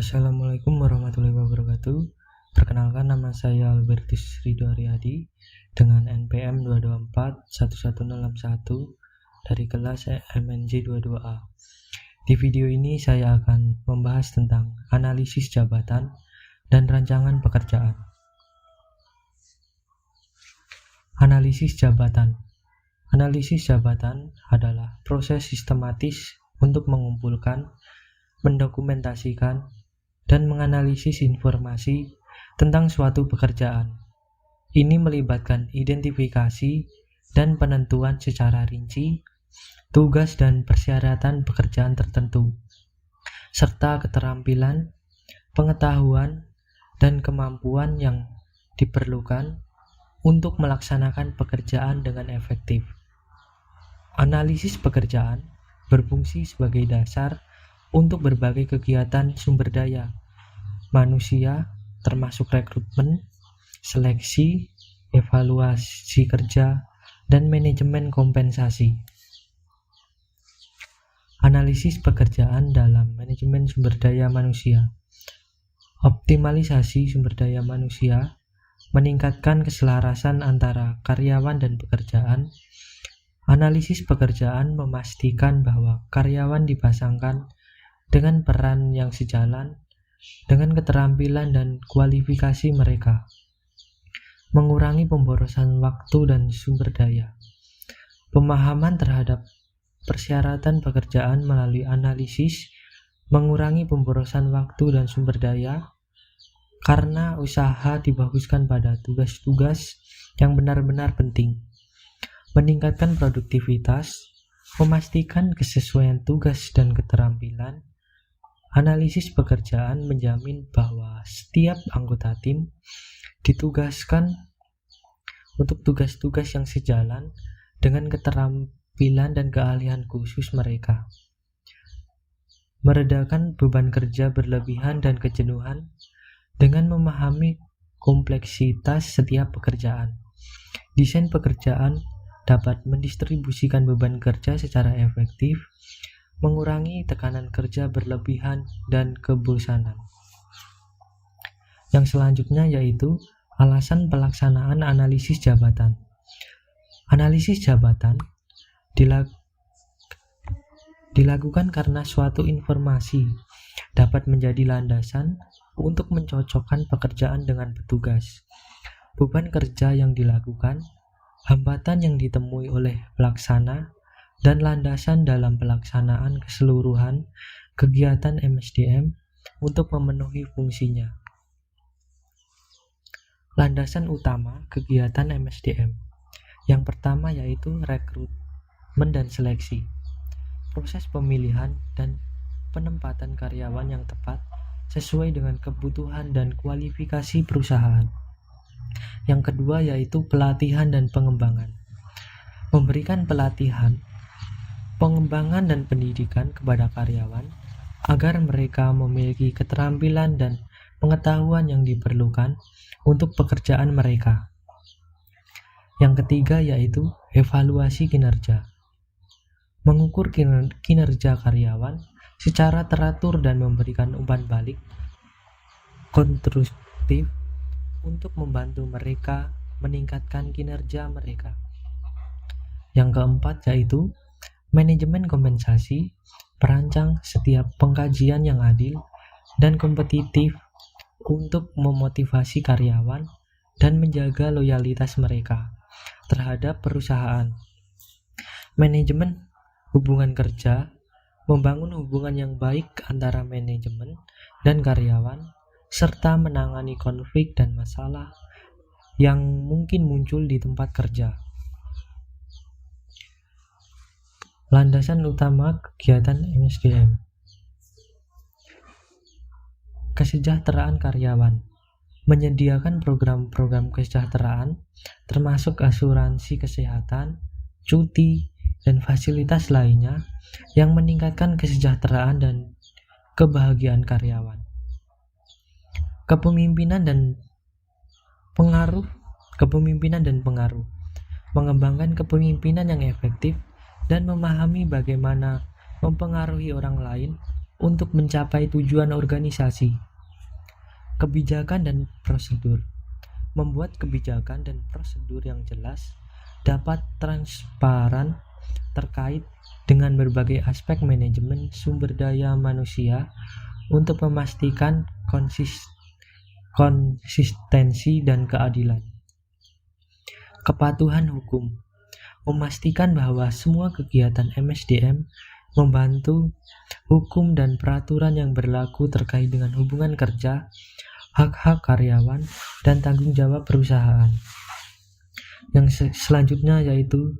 Assalamualaikum warahmatullahi wabarakatuh. Perkenalkan, nama saya Albertus Ridho Aryadi dengan NPM 2241161 dari kelas MNJ 22A. Di video ini saya akan membahas tentang analisis jabatan dan rancangan pekerjaan. Analisis jabatan. Analisis jabatan adalah proses sistematis untuk mengumpulkan, mendokumentasikan, dan menganalisis informasi tentang suatu pekerjaan. Ini melibatkan identifikasi dan penentuan secara rinci tugas dan persyaratan pekerjaan tertentu, serta keterampilan, pengetahuan, dan kemampuan yang diperlukan untuk melaksanakan pekerjaan dengan efektif. Analisis pekerjaan berfungsi sebagai dasar untuk berbagai kegiatan sumber daya manusia, termasuk rekrutmen, seleksi, evaluasi kerja, dan manajemen kompensasi. Analisis pekerjaan dalam manajemen sumber daya manusia. Optimalisasi sumber daya manusia meningkatkan keselarasan antara karyawan dan pekerjaan. Analisis pekerjaan memastikan bahwa karyawan dipasangkan dengan peran yang sejalan dengan keterampilan dan kualifikasi mereka, mengurangi pemborosan waktu dan sumber daya. Pemahaman terhadap persyaratan pekerjaan melalui analisis mengurangi pemborosan waktu dan sumber daya karena usaha dibaguskan pada tugas-tugas yang benar-benar penting, meningkatkan produktivitas, memastikan kesesuaian tugas dan keterampilan. Analisis pekerjaan menjamin bahwa setiap anggota tim ditugaskan untuk tugas-tugas yang sejalan dengan keterampilan dan keahlian khusus mereka, meredakan beban kerja berlebihan dan kejenuhan dengan memahami kompleksitas setiap pekerjaan. Desain pekerjaan dapat mendistribusikan beban kerja secara efektif, mengurangi tekanan kerja berlebihan dan kebosanan. Yang selanjutnya yaitu alasan pelaksanaan analisis jabatan. Analisis jabatan dilakukan karena suatu informasi dapat menjadi landasan untuk mencocokkan pekerjaan dengan petugas, beban kerja yang dilakukan, hambatan yang ditemui oleh pelaksana, dan landasan dalam pelaksanaan keseluruhan kegiatan MSDM untuk memenuhi fungsinya. Landasan utama kegiatan MSDM. Yang pertama yaitu rekrutmen dan seleksi. Proses pemilihan dan penempatan karyawan yang tepat sesuai dengan kebutuhan dan kualifikasi perusahaan. Yang kedua yaitu pelatihan dan pengembangan. Memberikan pelatihan, pengembangan dan pendidikan kepada karyawan agar mereka memiliki keterampilan dan pengetahuan yang diperlukan untuk pekerjaan mereka. Yang ketiga yaitu evaluasi kinerja. Mengukur kinerja karyawan secara teratur dan memberikan umpan balik konstruktif untuk membantu mereka meningkatkan kinerja mereka. Yang keempat yaitu manajemen kompensasi, perancang setiap pengkajian yang adil dan kompetitif untuk memotivasi karyawan dan menjaga loyalitas mereka terhadap perusahaan. Manajemen hubungan kerja, membangun hubungan yang baik antara manajemen dan karyawan, serta menangani konflik dan masalah yang mungkin muncul di tempat kerja. Landasan utama kegiatan MSDM. Kesejahteraan karyawan. Menyediakan program-program kesejahteraan termasuk asuransi kesehatan, cuti, dan fasilitas lainnya yang meningkatkan kesejahteraan dan kebahagiaan karyawan. Kepemimpinan dan pengaruh. Mengembangkan kepemimpinan yang efektif dan memahami bagaimana mempengaruhi orang lain untuk mencapai tujuan organisasi. Kebijakan dan prosedur. Membuat kebijakan dan prosedur yang jelas, dapat transparan terkait dengan berbagai aspek manajemen sumber daya manusia untuk memastikan konsistensi dan keadilan. Kepatuhan hukum. Memastikan bahwa semua kegiatan MSDM membantu hukum dan peraturan yang berlaku terkait dengan hubungan kerja, hak-hak karyawan, dan tanggung jawab perusahaan. Yang selanjutnya yaitu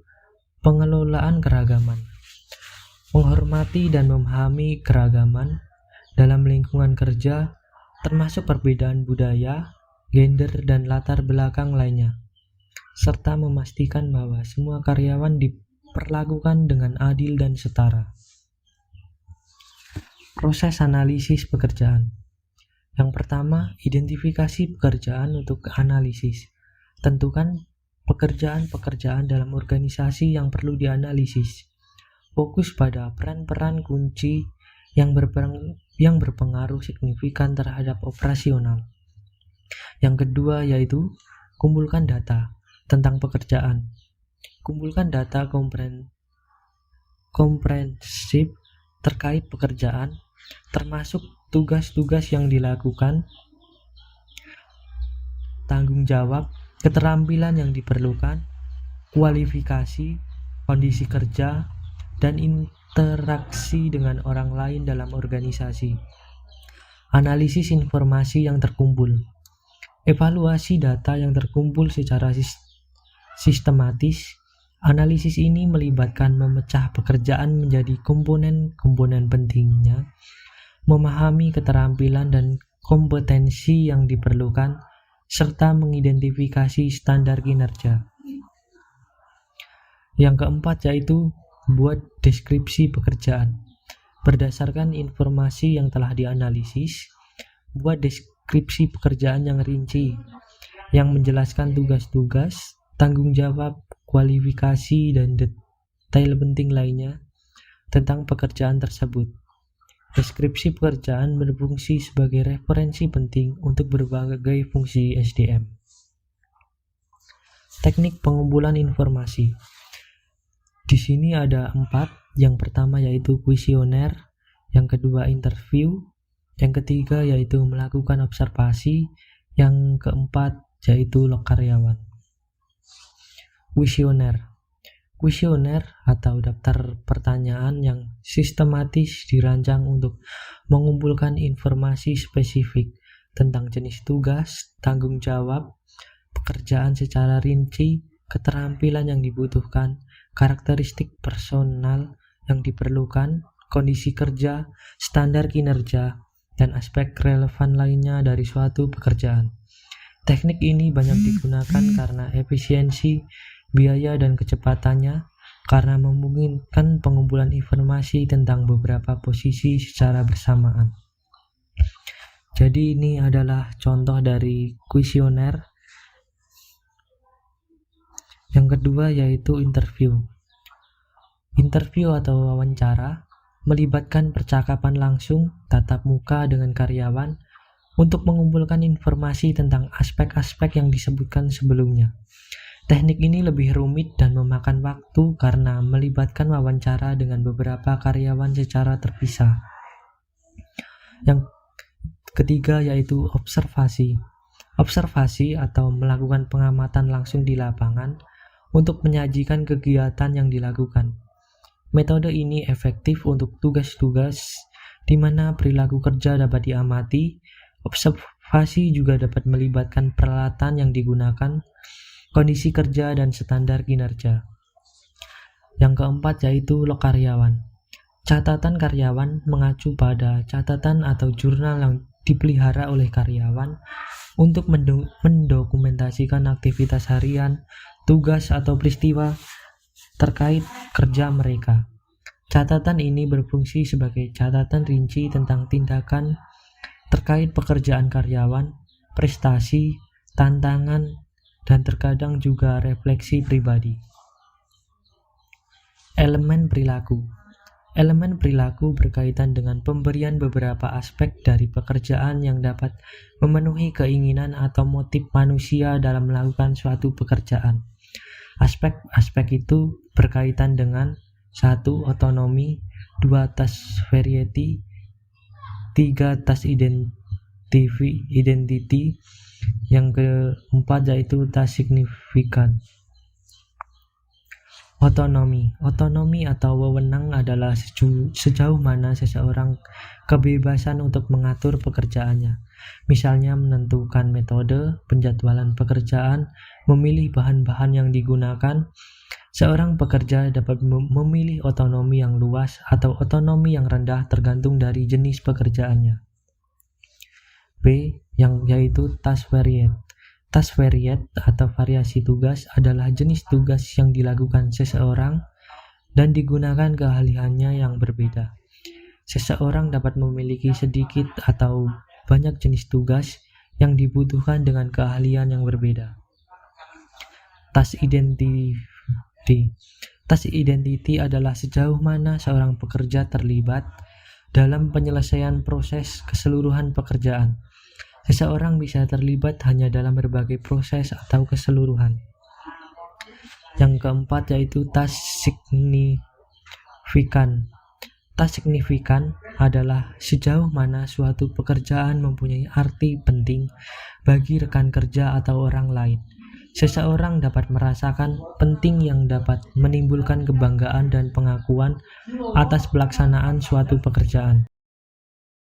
pengelolaan keragaman. Menghormati dan memahami keragaman dalam lingkungan kerja, termasuk perbedaan budaya, gender, dan latar belakang lainnya, serta memastikan bahwa semua karyawan diperlakukan dengan adil dan setara. Proses analisis pekerjaan. Yang pertama, identifikasi pekerjaan untuk analisis. Tentukan pekerjaan-pekerjaan dalam organisasi yang perlu dianalisis. Fokus pada peran-peran kunci yang berpengaruh signifikan terhadap operasional. Yang kedua yaitu kumpulkan data tentang pekerjaan. Kumpulkan data komprehensif terkait pekerjaan, termasuk tugas-tugas yang dilakukan, tanggung jawab, keterampilan yang diperlukan, kualifikasi, kondisi kerja, dan interaksi dengan orang lain dalam organisasi. Analisis informasi yang terkumpul. Evaluasi data yang terkumpul secara sistematis. Analisis ini melibatkan memecah pekerjaan menjadi komponen-komponen pentingnya, memahami keterampilan dan kompetensi yang diperlukan, serta mengidentifikasi standar kinerja. Yang keempat yaitu buat deskripsi pekerjaan. Berdasarkan informasi yang telah dianalisis, buat deskripsi pekerjaan yang rinci, yang menjelaskan tugas-tugas, tanggung jawab, kualifikasi, dan detail penting lainnya tentang pekerjaan tersebut. Deskripsi pekerjaan berfungsi sebagai referensi penting untuk berbagai fungsi SDM. Teknik pengumpulan informasi. Di sini ada 4. Yang pertama yaitu kuesioner, yang kedua interview, yang ketiga yaitu melakukan observasi, yang keempat yaitu log karyawan. Kuesioner atau daftar pertanyaan yang sistematis dirancang untuk mengumpulkan informasi spesifik tentang jenis tugas, tanggung jawab, pekerjaan secara rinci, keterampilan yang dibutuhkan, karakteristik personal yang diperlukan, kondisi kerja, standar kinerja, dan aspek relevan lainnya dari suatu pekerjaan. Teknik ini banyak digunakan karena efisiensi, biaya, dan kecepatannya, karena memungkinkan pengumpulan informasi tentang beberapa posisi secara bersamaan. Jadi ini adalah contoh dari kuesioner. Yang kedua yaitu interview. Interview atau wawancara melibatkan percakapan langsung tatap muka dengan karyawan untuk mengumpulkan informasi tentang aspek-aspek yang disebutkan sebelumnya. Teknik ini lebih rumit dan memakan waktu karena melibatkan wawancara dengan beberapa karyawan secara terpisah. Yang ketiga yaitu observasi. Observasi atau melakukan pengamatan langsung di lapangan untuk menyajikan kegiatan yang dilakukan. Metode ini efektif untuk tugas-tugas di mana perilaku kerja dapat diamati. Observasi juga dapat melibatkan peralatan yang digunakan, kondisi kerja, dan standar kinerja. Yang keempat yaitu log karyawan. Catatan karyawan mengacu pada catatan atau jurnal yang dipelihara oleh karyawan untuk mendokumentasikan aktivitas harian, tugas, atau peristiwa terkait kerja mereka. Catatan ini berfungsi sebagai catatan rinci tentang tindakan terkait pekerjaan karyawan, prestasi, tantangan, dan terkadang juga refleksi pribadi. Elemen perilaku. Elemen perilaku berkaitan dengan pemberian beberapa aspek dari pekerjaan yang dapat memenuhi keinginan atau motif manusia dalam melakukan suatu pekerjaan. Aspek-aspek itu berkaitan dengan 1. Otonomi, 2. Task variety, 3. Task identity, yang keempat yaitu task signifikan. Otonomi atau wewenang adalah sejauh mana seseorang kebebasan untuk mengatur pekerjaannya. Misalnya menentukan metode, penjadwalan pekerjaan, memilih bahan-bahan yang digunakan. Seorang pekerja dapat memilih otonomi yang luas atau otonomi yang rendah tergantung dari jenis pekerjaannya. B. Yaitu task variety. Task variety atau variasi tugas adalah jenis tugas yang dilakukan seseorang dan digunakan keahliannya yang berbeda. Seseorang dapat memiliki sedikit atau banyak jenis tugas yang dibutuhkan dengan keahlian yang berbeda. Task identity. Task identity adalah sejauh mana seorang pekerja terlibat dalam penyelesaian proses keseluruhan pekerjaan. Seseorang bisa terlibat hanya dalam berbagai proses atau keseluruhan. Yang keempat yaitu task signifikan. Task signifikan adalah sejauh mana suatu pekerjaan mempunyai arti penting bagi rekan kerja atau orang lain. Seseorang dapat merasakan penting yang dapat menimbulkan kebanggaan dan pengakuan atas pelaksanaan suatu pekerjaan.